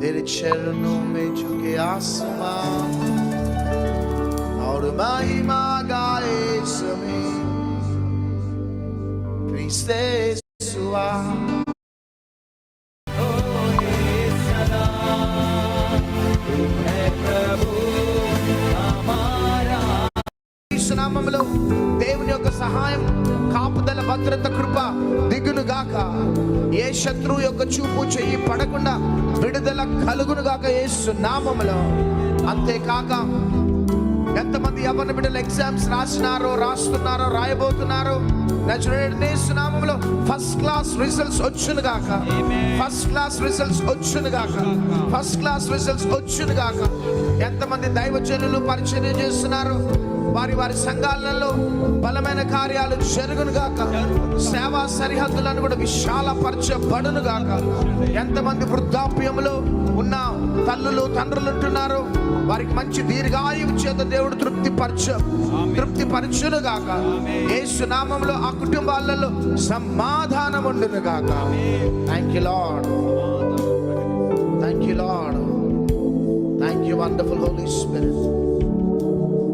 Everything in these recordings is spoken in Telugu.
तेरे चरणों में झुके आसमां और महिमा गाए ज़मीन, क्रिस्ते सुआ నామములో దేవుని యొక్క సహాయం, కాపుదల, భద్రత, కృప దిగును గాక. ఏ శత్రువు యొక్క చూపు చెయ్యి పడకుండా విడుదల కలుగును గాక యేసు నామములో. అంతేకాక ఎంతమంది యవ్వన బిడ్డలు ఎగ్జామ్స్ రాస్తున్నారో రాయబోతున్నారో, యేసు నామములో ఫస్ట్ క్లాస్ రిజల్ట్స్ వచ్చును గాక. ఫస్ట్ క్లాస్ రిజల్ట్స్ వచ్చును గాక. ఫస్ట్ క్లాస్ రిజల్ట్స్ వచ్చును గాక. ఎంతమంది దైవజనులు పరిచర్య చేస్తున్నారు, వారి వారి సంఘాలలో బలమైన కార్యాలు జరుగును గాక. సేవా సరిహద్దులను కూడా విశాలపరచబడును గాక. ఎంతమంది వృద్ధాప్యములో ఉన్న తల్లులు తండ్రులు ఉంటున్నారు, వారికి మంచి దీర్ఘాయువు చేత దేవుడు తృప్తిపరచును గాక. యేసు నామములో ఆ కుటుంబాలలో సమాధానం ఉండును గాక. Thank you Lord, thank you Lord, thank you wonderful Holy Spirit.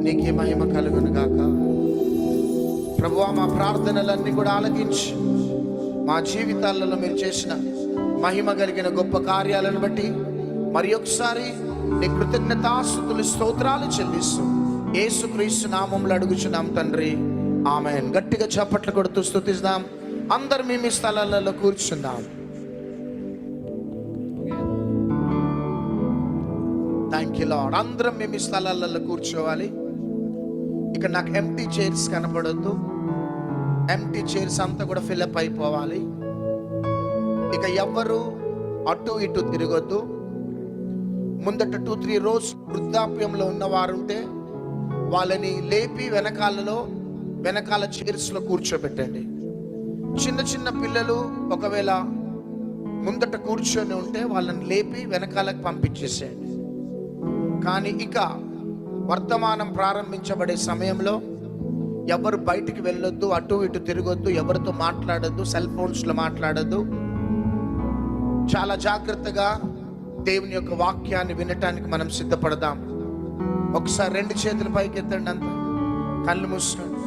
నీకే మహిమ కలుగును గాక. ప్రభువా, మా ప్రార్థనలన్నీ కూడా ఆలకించి మా జీవితాలలో మీరు చేసిన మహిమ కలిగిన గొప్ప కార్యాలను బట్టి మరి ఒకసారి నీ కృతజ్ఞతాస్తుతులు స్తోత్రాలు చెల్లిస్తూ యేసుక్రీస్తు నామములో అడుగుచున్నాం తండ్రి, ఆమేన్. గట్టిగా చప్పట్లు కొడుతూ స్తుతిస్తాం. అందరు మీ స్థలాలలో కూర్చున్నాం. Thank you lord. అందరం మీ స్థలాలలో కూర్చోవాలి. ఇక నాకు ఎంటీ చైర్స్ కనపడొద్దు. ఎంటీ చైర్స్ అంతా కూడా ఫిల్అప్ అయిపోవాలి. ఇక ఎవ్వరు అటు ఇటు తిరగొద్దు. ముందట 2-3 రోజు వృద్ధాప్యంలో ఉన్నవారుంటే వాళ్ళని లేపి వెనకాల చైర్స్లో కూర్చోబెట్టండి. చిన్న చిన్న పిల్లలు ఒకవేళ ముందట కూర్చొని ఉంటే వాళ్ళని లేపి వెనకాలకు పంపించేసేయండి. కానీ ఇక వర్తమానం ప్రారంభించబడే సమయంలో ఎవరు బయటికి వెళ్ళొద్దు, అటు ఇటు తిరగొద్దు, ఎవరితో మాట్లాడొద్దు, సెల్ ఫోన్స్లో మాట్లాడొద్దు. చాలా జాగ్రత్తగా దేవుని యొక్క వాక్యాన్ని వినటానికి మనం సిద్ధపడదాం. ఒకసారి 2 చేతుల పైకి ఎత్తండి, అంత కళ్ళు మూసుకోండి.